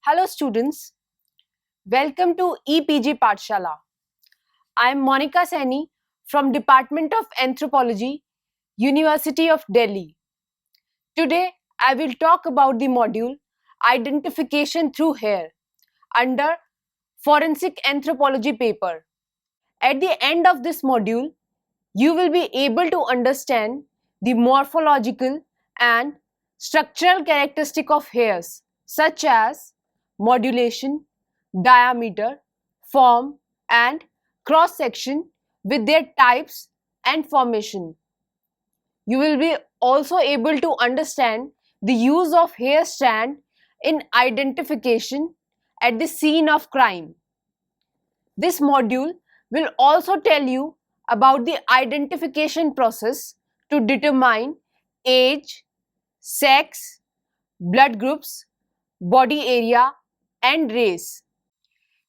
Hello students, welcome to EPG Pathshala. I am Monica Saini from Department of Anthropology, University of Delhi. Today I will talk about the module Identification through Hair under Forensic Anthropology paper. At the end of this module, you will be able to understand the morphological and structural characteristic of hairs such as modulation, diameter, form and cross section with their types and formation. You will be also able to understand the use of hair strand in identification at the scene of crime. This module will also tell you about the identification process to determine age, sex, blood groups, body area, and race.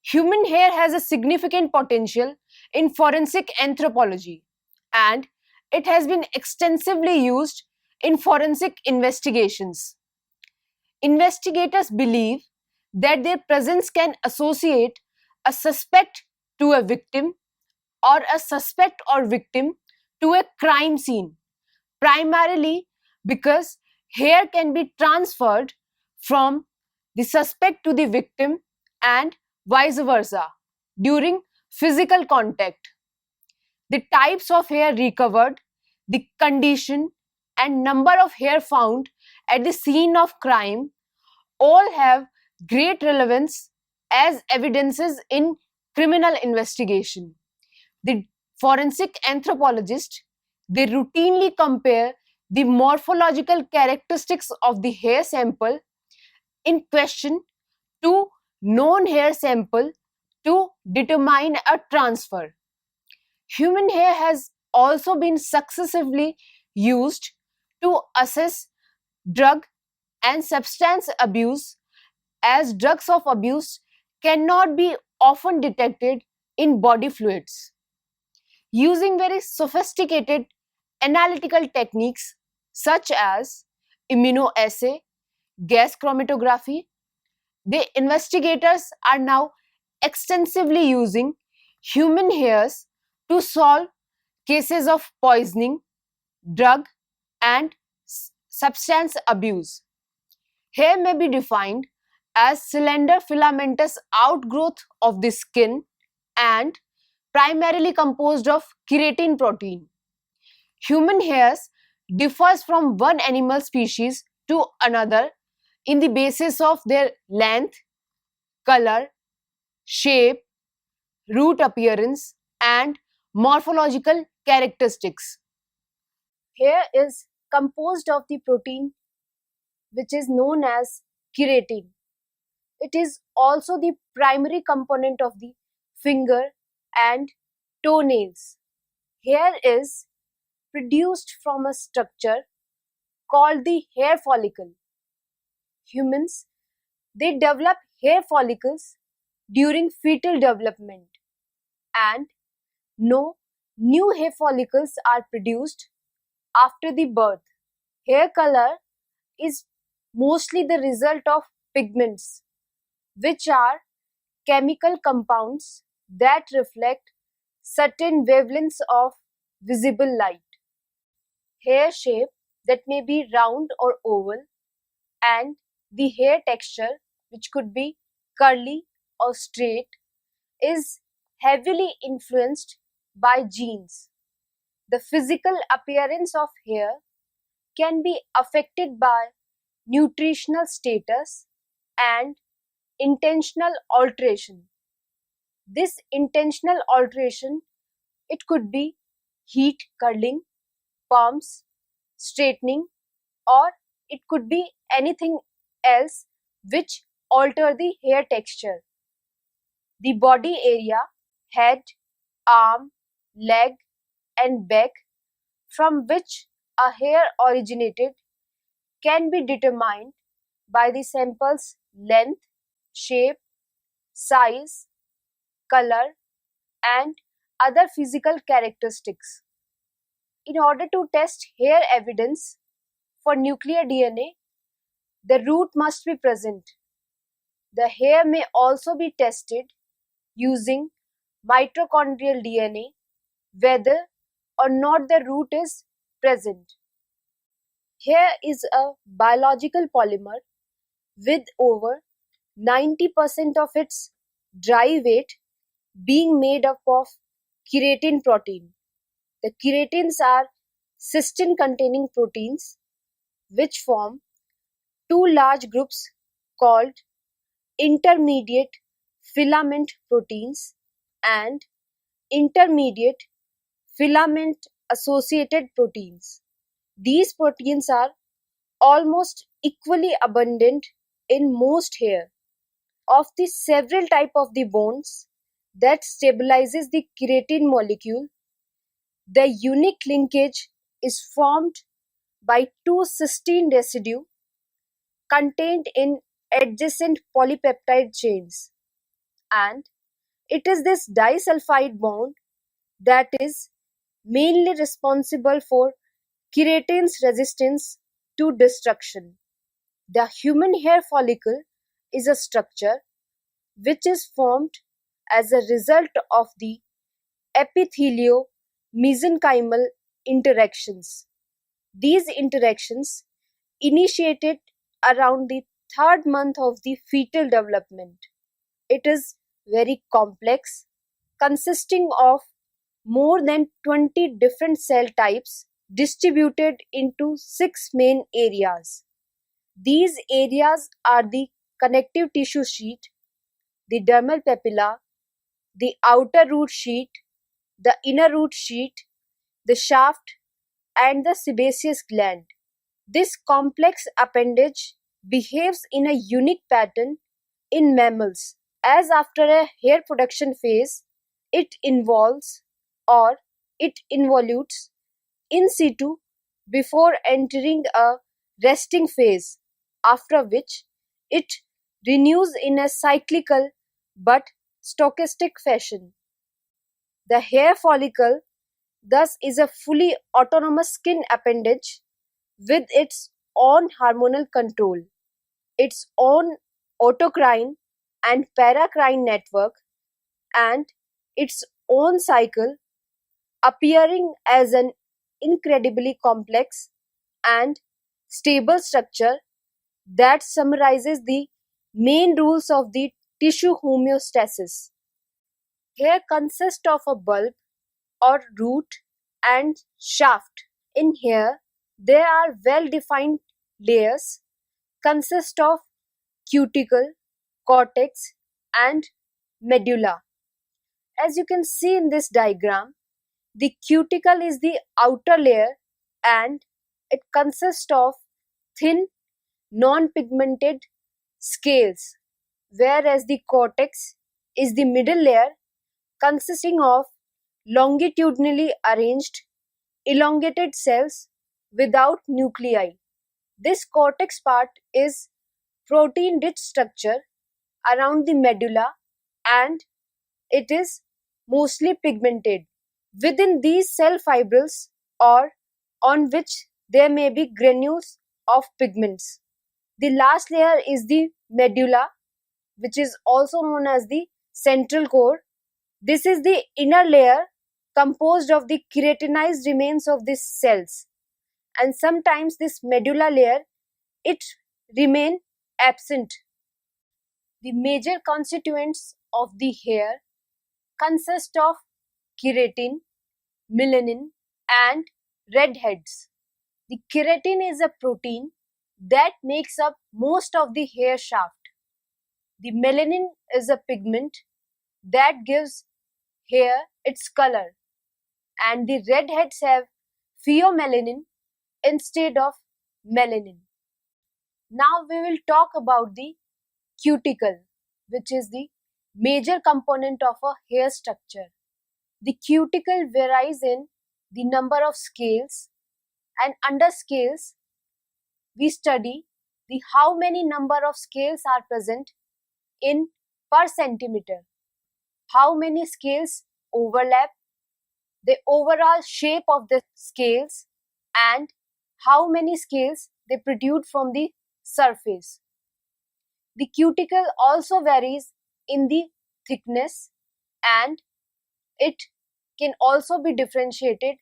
Human hair has a significant potential in forensic anthropology, and it has been extensively used in forensic investigations. Investigators believe that their presence can associate a suspect to a victim or a suspect or victim to a crime scene, primarily because hair can be transferred from the suspect to the victim and vice versa during physical contact. The types of hair recovered, the condition and number of hair found at the scene of crime all have great relevance as evidences in criminal investigation. The forensic anthropologist, they routinely compare the morphological characteristics of the hair sample in question to known hair sample to determine a transfer. Human hair has also been successively used to assess drug and substance abuse, as drugs of abuse cannot be often detected in body fluids. Using very sophisticated analytical techniques such as immunoassay, gas chromatography, the investigators are now extensively using human hairs to solve cases of poisoning, drug and substance abuse. Hair may be defined as slender filamentous outgrowth of the skin and primarily composed of keratin protein. Human hairs differs from one animal species to another in the basis of their length, color, shape, root appearance and morphological characteristics. Hair is composed of the protein which is known as keratin. It is also the primary component of the finger and toenails. Hair is produced from a structure called the hair follicle. Humans, they develop hair follicles during fetal development and no new hair follicles are produced after the birth. Hair color is mostly the result of pigments, which are chemical compounds that reflect certain wavelengths of visible light. Hair shape that may be round or oval, and the hair texture, which could be curly or straight, is heavily influenced by genes. The physical appearance of hair can be affected by nutritional status and intentional alteration. This intentional alteration, it could be heat curling, perms, straightening, or it could be anything else which alter the hair texture. The body area, head, arm, leg and back from which a hair originated can be determined by the sample's length, shape, size, color and other physical characteristics. In order to test hair evidence for nuclear DNA, the root must be present. The hair may also be tested using mitochondrial DNA whether or not the root is present. Hair is a biological polymer with over 90% of its dry weight being made up of keratin protein. The keratins are cystine containing proteins which form two large groups called intermediate filament proteins and intermediate filament associated proteins. These proteins are almost equally abundant in most hair. Of the several types of the bonds that stabilizes the keratin molecule, the unique linkage is formed by two cysteine residues contained in adjacent polypeptide chains, and it is this disulfide bond that is mainly responsible for keratin's resistance to destruction. The human hair follicle is a structure which is formed as a result of the epithelio-mesenchymal interactions. These interactions initiated around the third month of the fetal development. It is very complex, consisting of more than 20 different cell types distributed into 6 main areas. These areas are the connective tissue sheet, the dermal papilla, the outer root sheet, the inner root sheet, the shaft, and the sebaceous gland. This complex appendage behaves in a unique pattern in mammals, as after a hair production phase, it involves or it involutes in situ before entering a resting phase, after which it renews in a cyclical but stochastic fashion. The hair follicle thus is a fully autonomous skin appendage with its own hormonal control, its own autocrine and paracrine network, and its own cycle, appearing as an incredibly complex and stable structure that summarizes the main rules of the tissue homeostasis. Hair consists of a bulb or root and shaft. In hair, there are well-defined layers consist of cuticle, cortex, and medulla. As you can see in this diagram, the cuticle is the outer layer and it consists of thin, non-pigmented scales, whereas the cortex is the middle layer consisting of longitudinally arranged, elongated cells without nuclei. This cortex part is protein-rich structure around the medulla and it is mostly pigmented. Within these cell fibrils or on which there may be granules of pigments. The last layer is the medulla, which is also known as the central core. This is the inner layer composed of the keratinized remains of these cells, and sometimes this medulla layer it remain absent. The major constituents of the hair consist of keratin, melanin, and redheads. The keratin is a protein that makes up most of the hair shaft. The melanin is a pigment that gives hair its color, and the redheads have pheomelanin instead of melanin. Now we will talk about the cuticle, which is the major component of a hair structure. The cuticle varies in the number of scales, and under scales we study the how many number of scales are present in per centimeter, how many scales overlap, the overall shape of the scales, and how many scales they protrude from the surface. The cuticle also varies in the thickness, and it can also be differentiated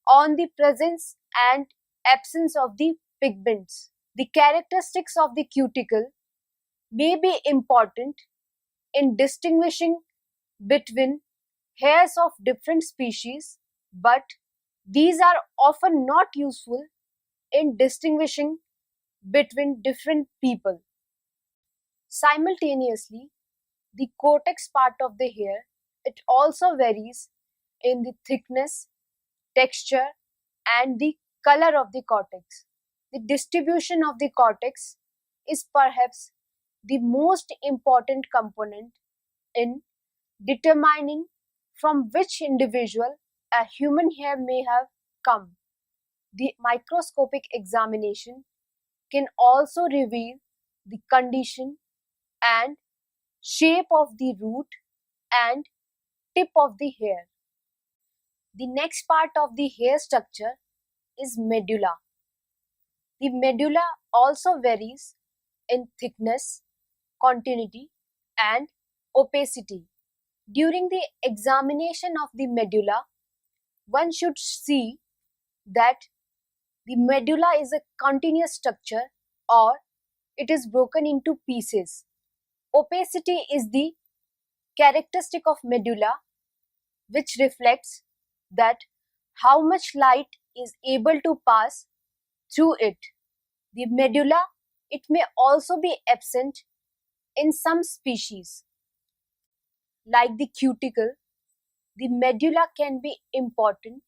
on the presence and absence of the pigments. The characteristics of the cuticle may be important in distinguishing between hairs of different species, but these are often not useful in distinguishing between different people. Simultaneously, the cortex part of the hair, it also varies in the thickness, texture, and the color of the cortex. The distribution of the cortex is perhaps the most important component in determining from which individual a human hair may have come. The microscopic examination can also reveal the condition and shape of the root and tip of the hair. The next part of the hair structure is medulla. The medulla also varies in thickness, continuity, and opacity. During the examination of the medulla, one should see that the medulla is a continuous structure or it is broken into pieces. Opacity is the characteristic of medulla which reflects that how much light is able to pass through it. The medulla, it may also be absent in some species. Like the cuticle, the medulla can be important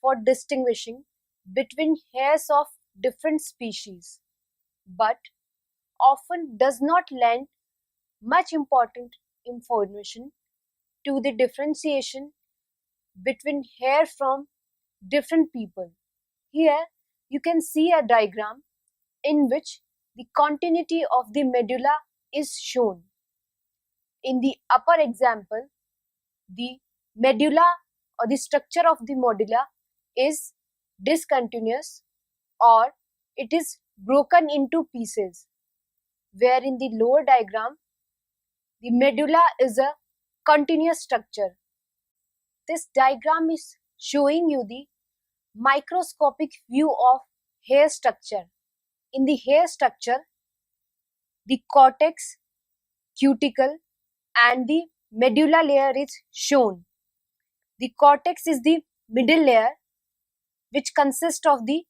for distinguishing between hairs of different species, but often does not lend much important information to the differentiation between hair from different people. Here you can see a diagram in which the continuity of the medulla is shown. In the upper example, the medulla or the structure of the medulla is discontinuous or it is broken into pieces, where in the lower diagram, the medulla is a continuous structure. This diagram is showing you the microscopic view of hair structure. In the hair structure, the cortex, cuticle, and the medulla layer is shown. The cortex is the middle layer which consists of the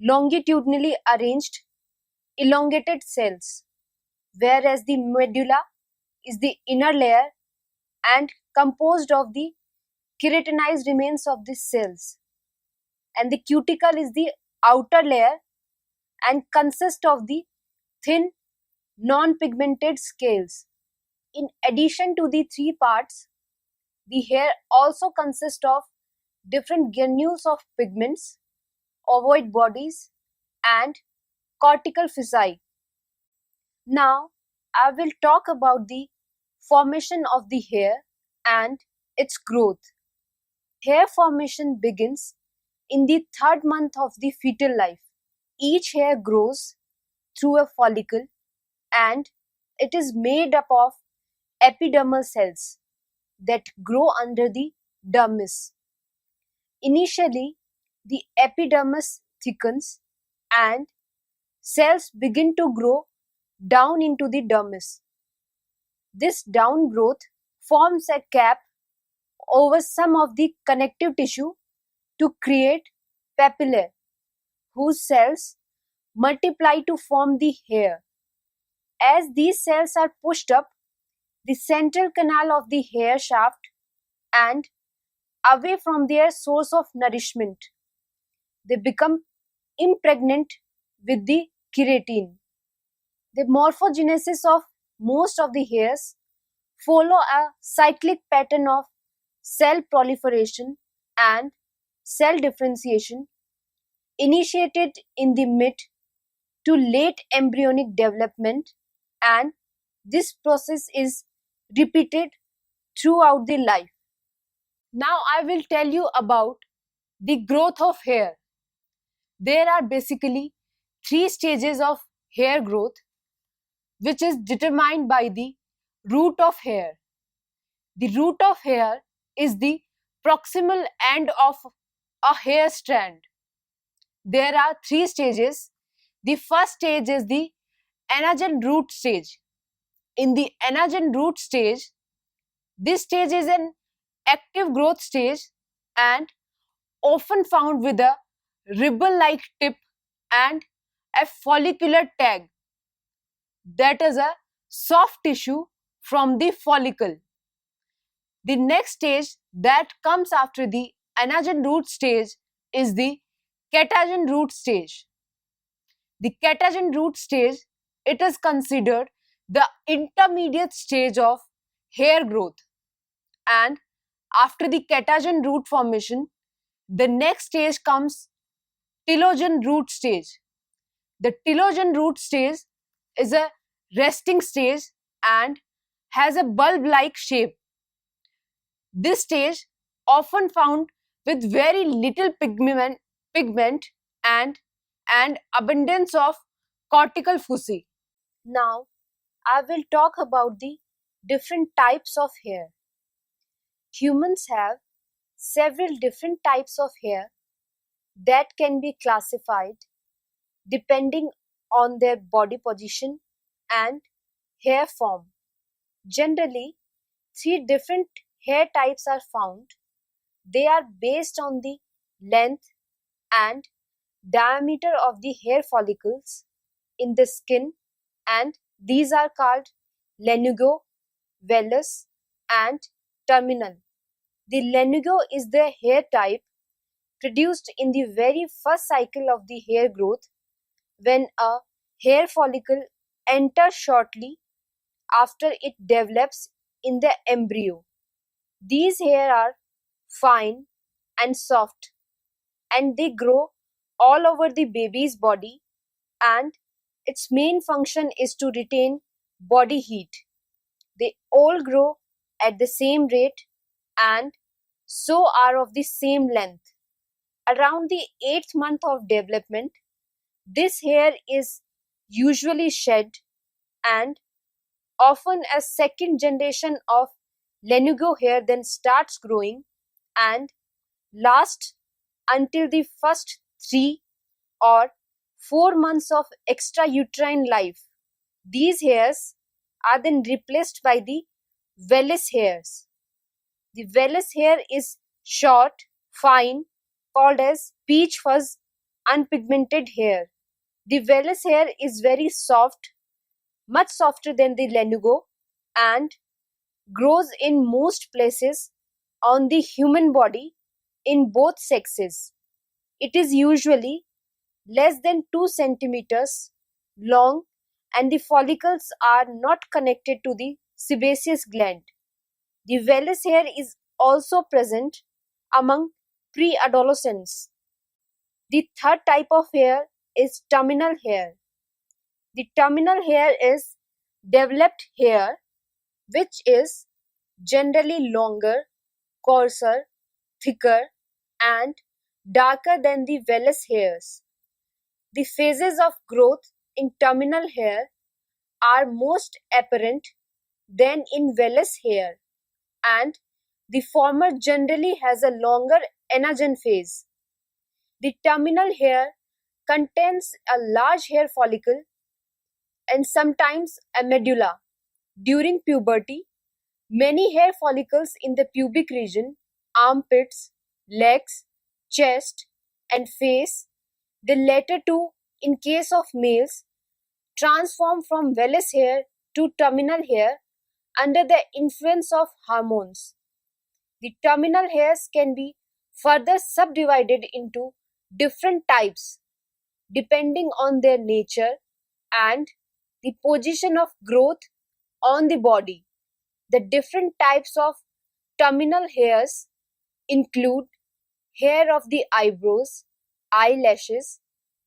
longitudinally arranged elongated cells, whereas the medulla is the inner layer and composed of the keratinized remains of the cells, and the cuticle is the outer layer and consists of the thin non-pigmented scales. In addition to the three parts, the hair also consists of different granules of pigments, ovoid bodies, and cortical foci. Now, I will talk about the formation of the hair and its growth. Hair formation begins in the third month of the fetal life. Each hair grows through a follicle and it is made up of epidermal cells that grow under the dermis. Initially, the epidermis thickens and cells begin to grow down into the dermis. This downgrowth forms a cap over some of the connective tissue to create papillae, whose cells multiply to form the hair. As these cells are pushed up the central canal of the hair shaft and away from their source of nourishment, they become impregnant with the keratin. The morphogenesis of most of the hairs follow a cyclic pattern of cell proliferation and cell differentiation initiated in the mid to late embryonic development, and this process is repeated throughout the life. Now I will tell you about the growth of hair. There are basically three stages of hair growth. which is determined by the root of hair. The root of hair is the proximal end of a hair strand. There are three stages. The first stage is the anagen root stage. In the anagen root stage, this stage is an active growth stage and often found with a ribble-like tip and a follicular tag, that is a soft tissue from the follicle. The next stage that comes after the anagen root stage is the catagen root stage. The catagen root stage, it is considered the intermediate stage of hair growth, and after the catagen root formation, the next stage comes telogen root stage. The telogen root stage is a resting stage and has a bulb-like shape. This stage often found with very little pigment and abundance of cortical foci. Now, I will talk about the different types of hair. Humans have several different types of hair that can be classified depending on their body position and hair form. Generally, three different hair types are found. They are based on the length and diameter of the hair follicles in the skin, and these are called lanugo, vellus, and terminal. The lanugo is the hair type produced in the very first cycle of the hair growth when a hair follicle enters shortly after it develops in the embryo. These hair are fine and soft, and they grow all over the baby's body, and its main function is to retain body heat. They all grow at the same rate and so are of the same length. Around the 8th month of development, this hair is usually shed, and often a second generation of lanugo hair then starts growing and lasts until the first 3 or 4 months of extrauterine life. These hairs are then replaced by the vellus hairs. The vellus hair is short, fine, called as peach fuzz unpigmented hair. The vellus hair is very soft, much softer than the lanugo, and grows in most places on the human body in both sexes. It is usually less than 2 centimeters long, and the follicles are not connected to the sebaceous gland. The vellus hair is also present among pre-adolescents. The third type of hair is terminal hair. The terminal hair is developed hair which is generally longer, coarser, thicker, and darker than the vellus hairs. The phases of growth in terminal hair are most apparent than in vellus hair, and the former generally has a longer anagen phase. The terminal hair contains a large hair follicle and sometimes a medulla. During puberty, many hair follicles in the pubic region, armpits, legs, chest, and face, the latter two, in case of males, transform from vellus hair to terminal hair under the influence of hormones. The terminal hairs can be further subdivided into different types depending on their nature and the position of growth on the body. The different types of terminal hairs include hair of the eyebrows, eyelashes,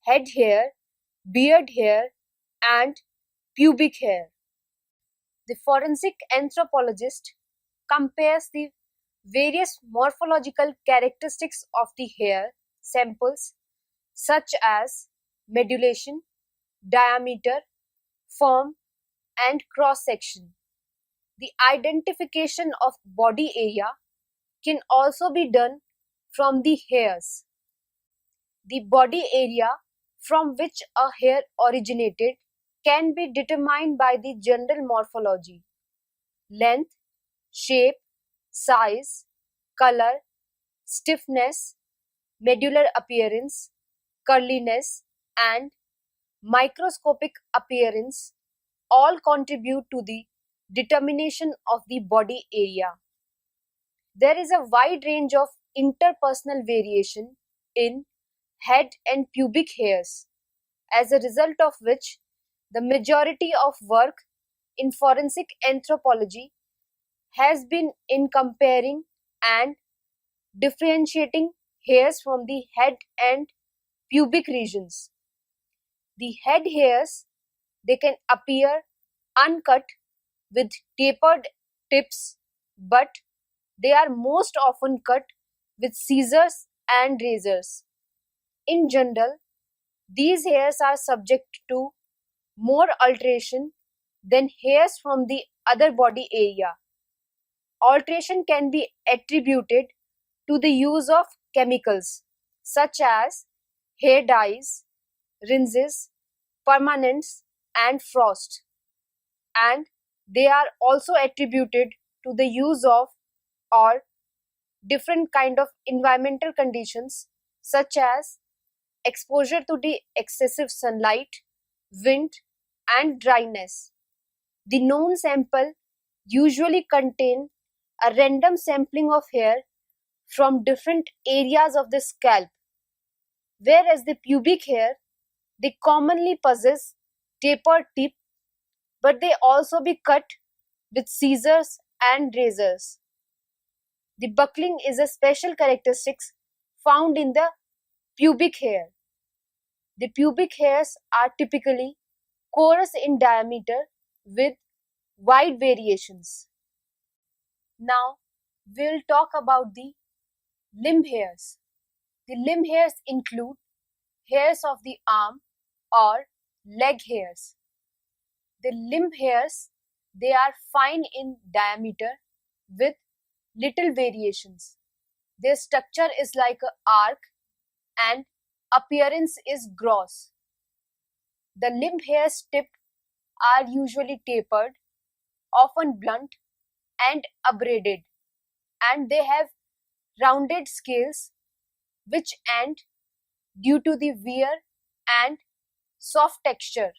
head hair, beard hair, and pubic hair. The forensic anthropologist compares the various morphological characteristics of the hair samples such as medulation, diameter, form, and cross section. The identification of body area can also be done from the hairs. The body area from which a hair originated can be determined by the general morphology: length, shape, size, color, stiffness, medullary appearance, curliness, and microscopic appearance all contribute to the determination of the body area. There is a wide range of interpersonal variation in head and pubic hairs, as a result of which the majority of work in forensic anthropology has been in comparing and differentiating hairs from the head and pubic regions. The head hairs, they can appear uncut with tapered tips, but they are most often cut with scissors and razors. In general, these hairs are subject to more alteration than hairs from the other body area. Alteration can be attributed to the use of chemicals such as hair dyes, rinses, permanents, and frost, and they are also attributed to the use of or different kind of environmental conditions such as exposure to the excessive sunlight, wind, and dryness. The known sample usually contain a random sampling of hair from different areas of the scalp, whereas the pubic hair, they commonly possess tapered tip, but they also be cut with scissors and razors. The buckling is a special characteristic found in the pubic hair. The pubic hairs are typically coarse in diameter with wide variations. Now we'll talk about the limb hairs. The limb hairs include hairs of the arm or leg hairs. The limb hairs, they are fine in diameter with little variations. Their structure is like an arc and appearance is gross. The limb hairs tip are usually tapered, often blunt and abraded, and they have rounded scales which end due to the wear and soft texture.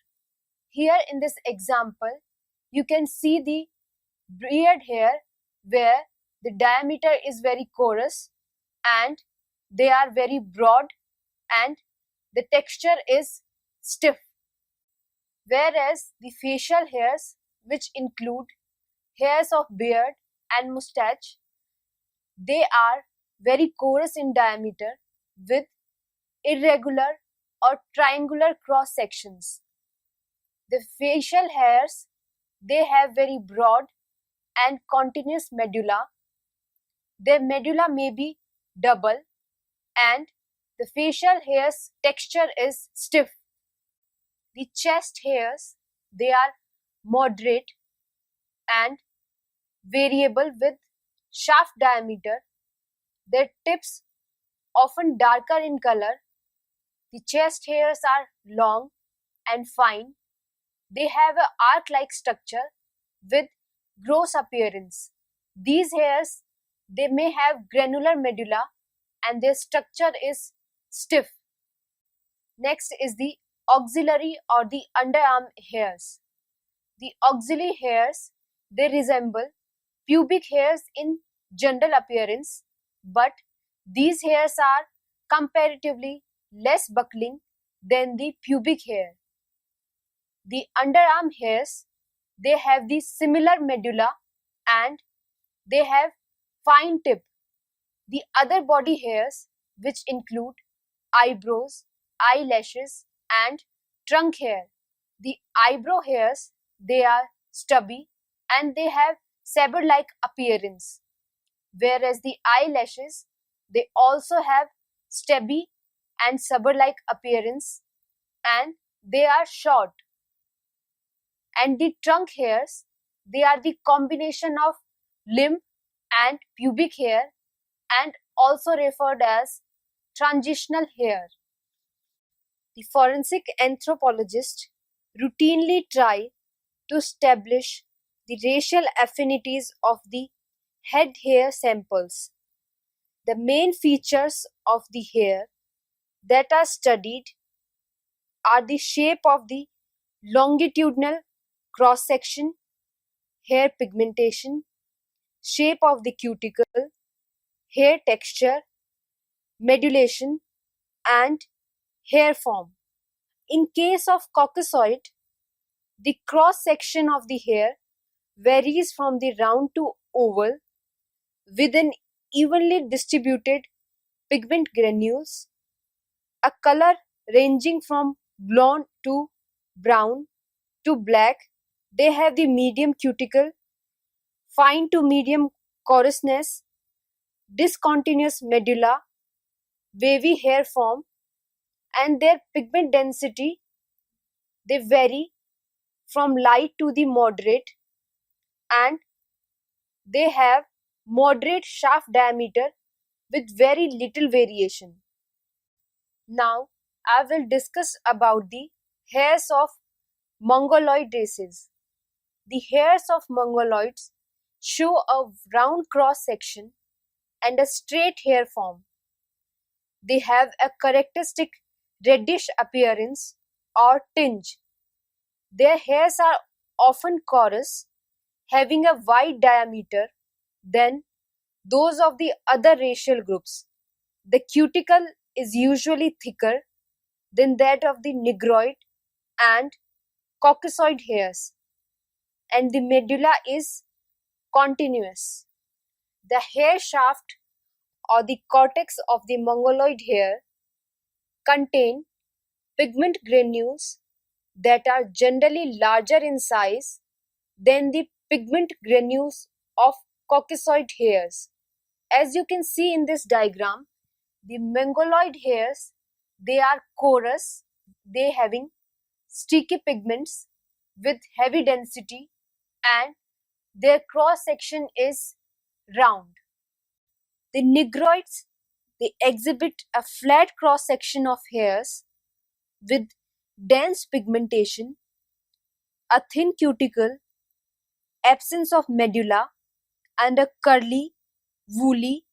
Here in this example, you can see the beard hair where the diameter is very coarse and they are very broad and the texture is stiff. Whereas the facial hairs, which include hairs of beard and mustache, they are very coarse in diameter with irregular or triangular cross sections. The facial hairs, they have very broad and continuous medulla. Their medulla may be double and the facial hairs texture is stiff. The chest hairs, they are moderate and variable with shaft diameter. Their tips often darker in color. The chest hairs are long and fine. They have an arc-like structure with gross appearance. These hairs, they may have granular medulla and their structure is stiff. Next is the axillary or the underarm hairs. The axillary hairs, they resemble pubic hairs in general appearance, but these hairs are comparatively less buckling than the pubic hair. The underarm hairs, they have the similar medulla and they have fine tip. The other body hairs, which include eyebrows, eyelashes and trunk hair. The eyebrow hairs, they are stubby and they have saber-like appearance, whereas the eyelashes, they also have stubby and saber-like appearance and they are short. And the trunk hairs, they are the combination of limb and pubic hair and also referred as transitional hair. The forensic anthropologist routinely try to establish the racial affinities of the head hair samples. The main features of the hair that are studied are the shape of the longitudinal cross-section, hair pigmentation, shape of the cuticle, hair texture, medulation, and hair form. In case of Caucasoid, the cross-section of the hair varies from the round to oval with an evenly distributed pigment granules, a color ranging from blonde to brown to black. They have the medium cuticle, fine to medium coarseness, discontinuous medulla, wavy hair form, and their pigment density, they vary from light to the moderate, and they have moderate shaft diameter with very little variation. Now I will discuss about the hairs of Mongoloid races. The hairs of Mongoloids show a round cross section and a straight hair form. They have a characteristic reddish appearance or tinge. Their hairs are often coarse, having a wide diameter than those of the other racial groups. The cuticle is usually thicker than that of the Negroid and Caucasoid hairs, and the medulla is continuous. The hair shaft or the cortex of the Mongoloid hair contain pigment granules that are generally larger in size than the pigment granules of Caucasoid hairs. As you can see in this diagram, the Mongoloid hairs, they are coarse, they having sticky pigments with heavy density, and their cross section is round. The Negroids, they exhibit a flat cross section of hairs with dense pigmentation, a thin cuticle, absence of medulla, and a curly, woolly,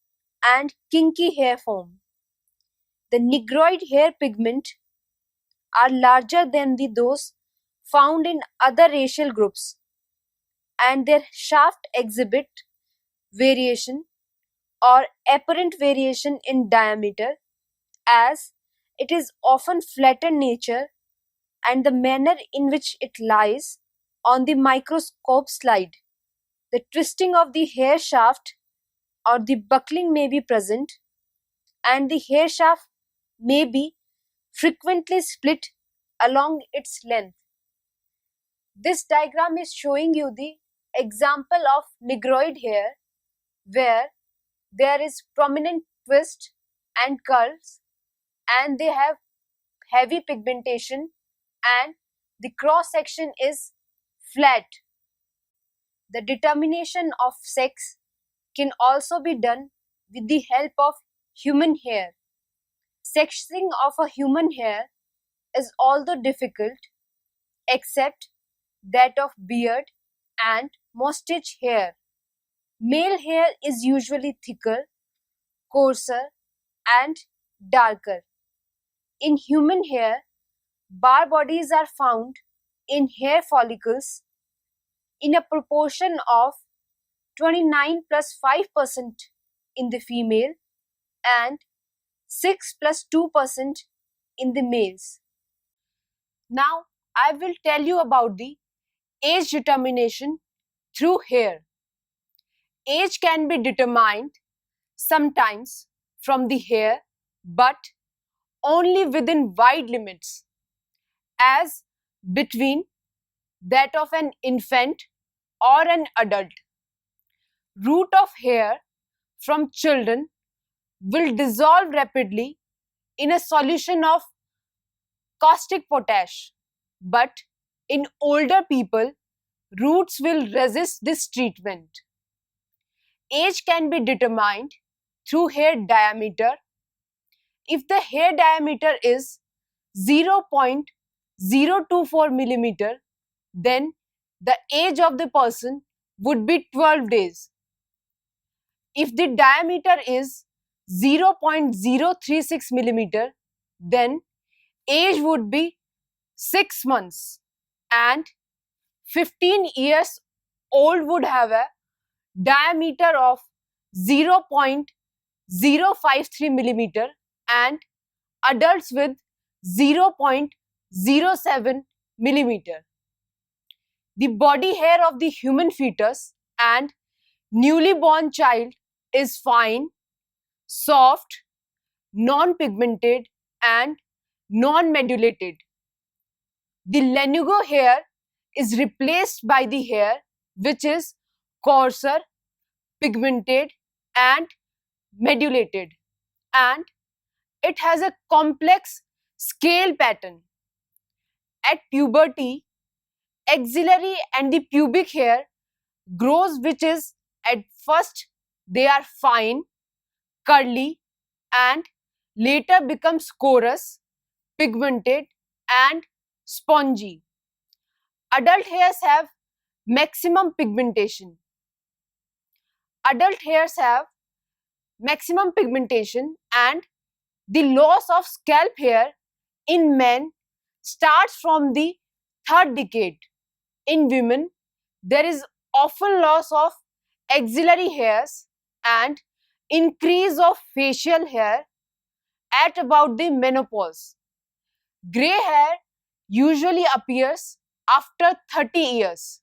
and kinky hair form. The Negroid hair pigment are larger than those found in other racial groups, and their shaft exhibit variation or apparent variation in diameter, as it is often flatter nature and the manner in which it lies on the microscope slide. The twisting of the hair shaft or the buckling may be present, and the hair shaft may be frequently split along its length. This diagram is showing you the example of Negroid hair where there is prominent twist and curls, and they have heavy pigmentation, and the cross section is flat. The determination of sex can also be done with the help of human hair. Sexing of a human hair is although difficult, except that of beard and mustache hair. Male hair is usually thicker, coarser, and darker. In human hair, bar bodies are found in hair follicles in a proportion of 29 plus 5% in the female and 6 plus 2% in the males. Now I will tell you about the age determination through hair. Age can be determined sometimes from the hair, but only within wide limits, as between that of an infant or an adult. Root of hair from children will dissolve rapidly in a solution of caustic potash, but In older people, roots will resist this treatment. Age can be determined through hair diameter. If the hair diameter is 0.024 millimeter, then the age of the person would be 12 days. If the diameter is 0.036 millimeter, then age would be 6 months, and 15 years old would have a diameter of 0.053 millimeter, and adults with 0.07 millimeter. The body hair of the human fetus and newly born child is fine, soft, non-pigmented and non-medullated. The lanugo hair is replaced by the hair which is coarser, pigmented and medullated, and it has a complex scale pattern. At puberty, axillary and the pubic hair grows, which is at first they are fine, curly and later becomes coarse, pigmented and spongy. Adult hairs have maximum pigmentation. Adult hairs have maximum pigmentation, and the loss of scalp hair in men starts from the third decade. In women, there is often loss of axillary hairs and increase of facial hair at about the menopause. Grey hair usually appears after 30 years.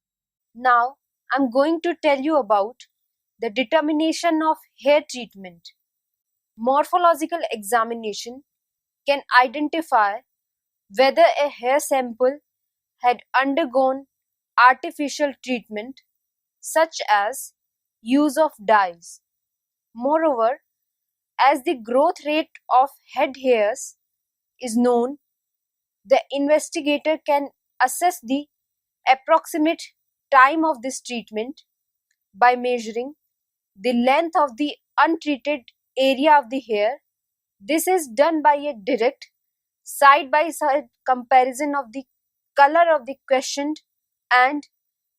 Now, I'm going to tell you about the determination of hair treatment. Morphological examination can identify whether a hair sample had undergone artificial treatment such as use of dyes. Moreover, as the growth rate of head hairs is known, the investigator can assess the approximate time of this treatment by measuring the length of the untreated area of the hair. This is done by a direct side-by-side comparison of the color of the questioned and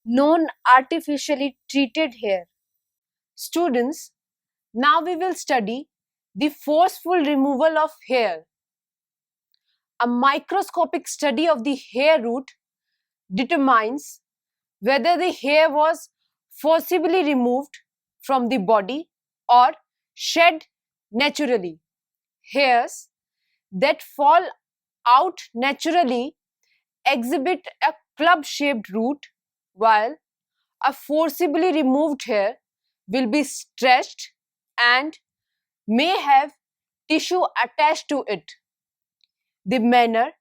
known artificially treated hair. Students, now we will study the forceful removal of hair. A microscopic study of the hair root determines whether the hair was forcibly removed from the body or shed naturally. Hairs that fall out naturally exhibit a club-shaped root, while a forcibly removed hair will be stretched and may have tissue attached to it. The manner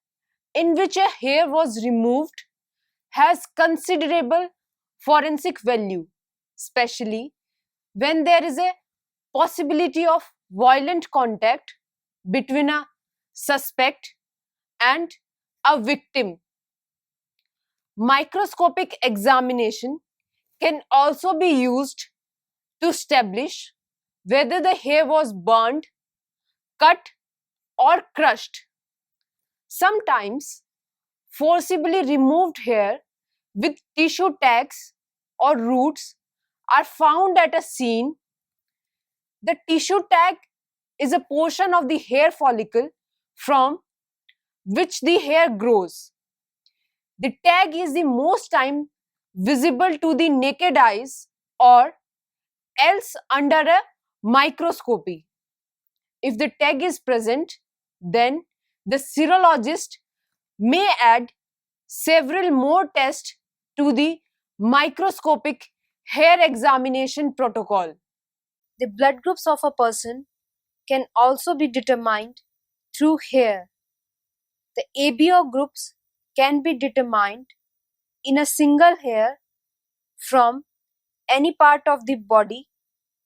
in which a hair was removed has considerable forensic value, especially when there is a possibility of violent contact between a suspect and a victim. Microscopic examination can also be used to establish whether the hair was burned, cut or crushed. Sometimes forcibly removed hair with tissue tags or roots are found at a scene. The tissue tag is a portion of the hair follicle from which the hair grows. The tag is the most time visible to the naked eyes or else under a microscopy. If the tag is present, then the serologist may add several more tests to the microscopic hair examination protocol. The blood groups of a person can also be determined through hair. The ABO groups can be determined in a single hair from any part of the body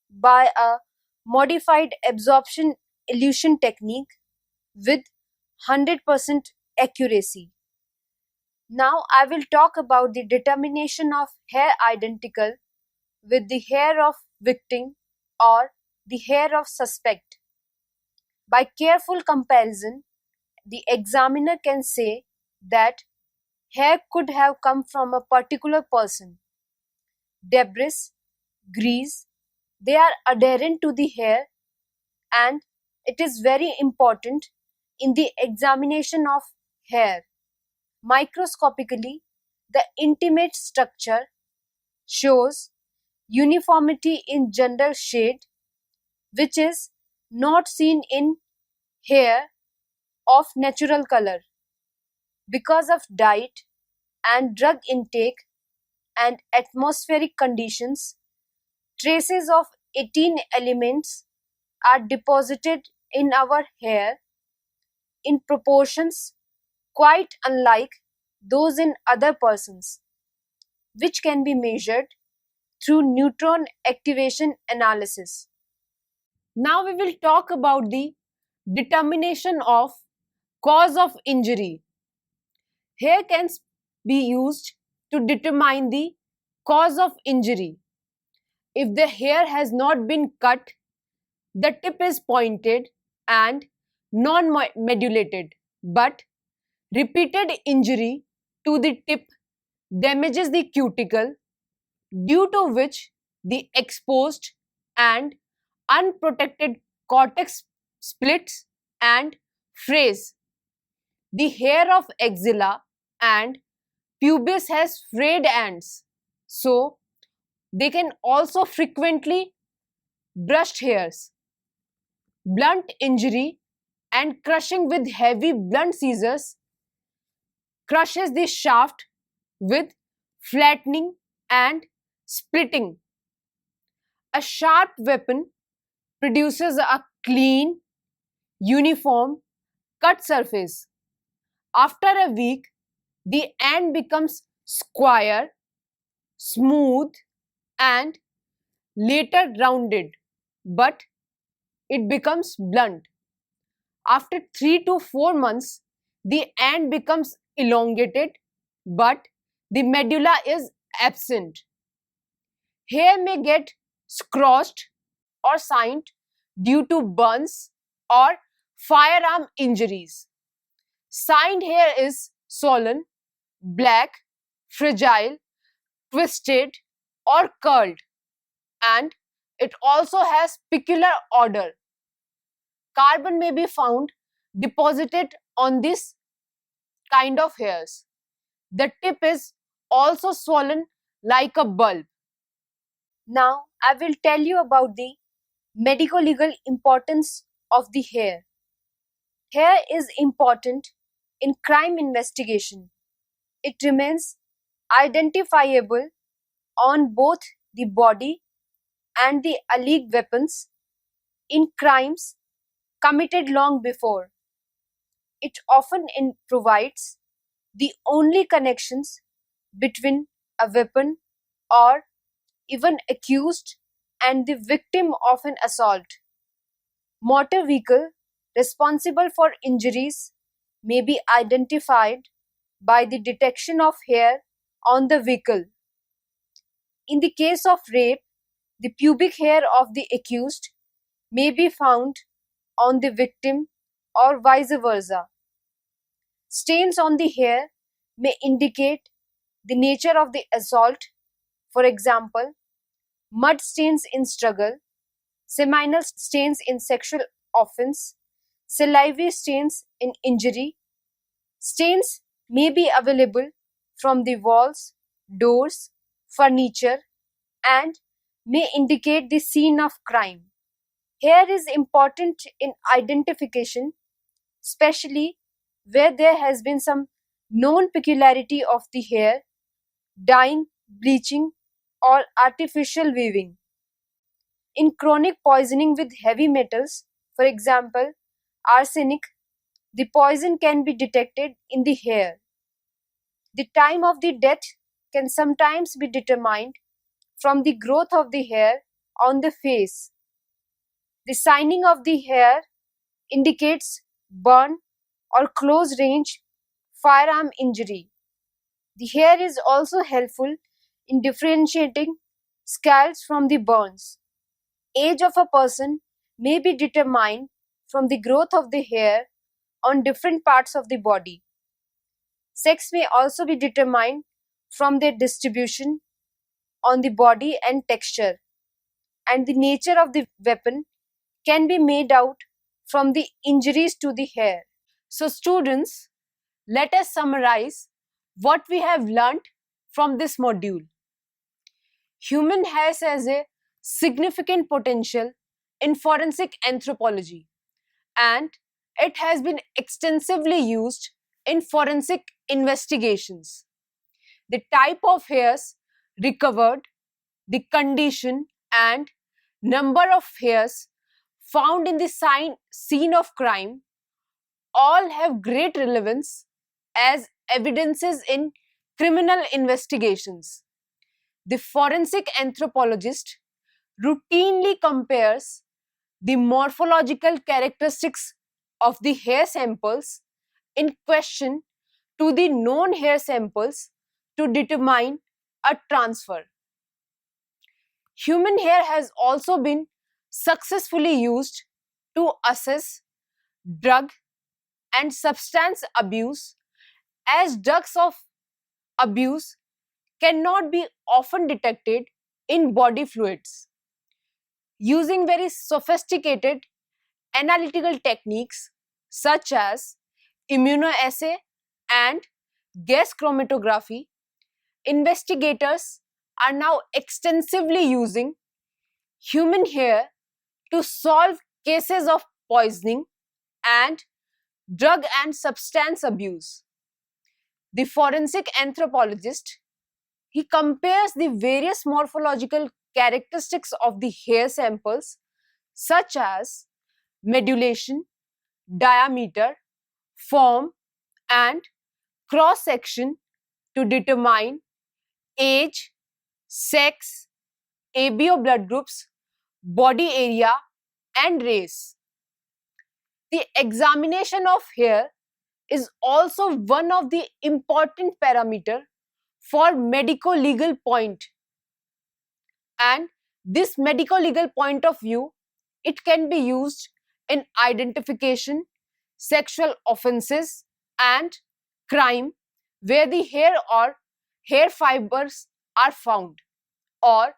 by a modified absorption elution technique with 100% accuracy. Now I will talk about the determination of hair identical with the hair of victim or the hair of suspect. By careful comparison, the examiner can say that hair could have come from a particular person. Debris, grease, they are adherent to the hair, and it is very important in the examination of hair. Microscopically, the intimate structure shows uniformity in general shade, which is not seen in hair of natural color. Because of diet and drug intake and atmospheric conditions, traces of 18 elements are deposited in our hair in proportions quite unlike those in other persons, which can be measured through neutron activation analysis. Now we will talk about the determination of cause of injury. Hair can be used to determine the cause of injury. If the hair has not been cut, the tip is pointed and non-medulated, but repeated injury to the tip damages the cuticle, due to which the exposed and unprotected cortex splits and frays. The hair of axilla and pubis has frayed ends, so they can also frequently brushed hairs. Blunt injury and crushing with heavy blunt scissors crushes the shaft with flattening and splitting. A sharp weapon produces a clean, uniform cut surface. After a week, the end becomes square, smooth, and later rounded, but it becomes blunt. After 3 to 4 months, the end becomes elongated, but the medulla is absent. Hair may get scratched or sined due to burns or firearm injuries. Sined hair is swollen, black, fragile, twisted, or curled, and it also has peculiar odor. Carbon may be found deposited on this kind of hairs. The tip is also swollen like a bulb. Now I will tell you about the medico-legal importance of the hair. Hair is important in crime investigation. It remains identifiable on both the body and the alleged weapons in crimes committed long before. It often provides the only connections between a weapon or even accused and the victim of an assault. Motor vehicle responsible for injuries may be identified by the detection of hair on the vehicle. In the case of rape, the pubic hair of the accused may be found on the victim or vice versa. Stains on the hair may indicate the nature of the assault, for example, mud stains in struggle, seminal stains in sexual offense, salivary stains in injury. Stains may be available from the walls, doors, furniture, and may indicate the scene of crime. Hair is important in identification, especially where there has been some known peculiarity of the hair, dyeing, bleaching, or artificial weaving. In chronic poisoning with heavy metals, for example, arsenic, the poison can be detected in the hair. The time of the death can sometimes be determined from the growth of the hair on the face. The shining of the hair indicates burn or close range firearm injury. The hair is also helpful in differentiating scalds from the burns. Age of a person may be determined from the growth of the hair on different parts of the body. Sex may also be determined from their distribution on the body and texture, and the nature of the weapon can be made out from the injuries to the hair. So students, let us summarize what we have learnt from this module. Human hairs has a significant potential in forensic anthropology, and it has been extensively used in forensic investigations. The type of hairs recovered, the condition and number of hairs found in the scene of crime all have great relevance as evidences in criminal investigations. The forensic anthropologist routinely compares the morphological characteristics of the hair samples in question to the known hair samples to determine a transfer. Human hair has also been successfully used to assess drug and substance abuse, as drugs of abuse cannot be often detected in body fluids. Using very sophisticated analytical techniques such as immunoassay and gas chromatography, investigators are now extensively using human hair to solve cases of poisoning and drug and substance abuse. The forensic anthropologist, he compares the various morphological characteristics of the hair samples such as medulation, diameter, form and cross section to determine age, sex, ABO blood groups, body area and race. The examination of hair is also one of the important parameter for medico-legal point, and this medico-legal point of view, it can be used in identification, sexual offences and crime where the hair or hair fibers are found, or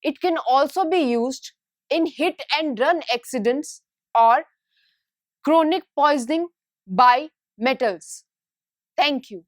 it can also be used in hit and run accidents or chronic poisoning by metals. Thank you.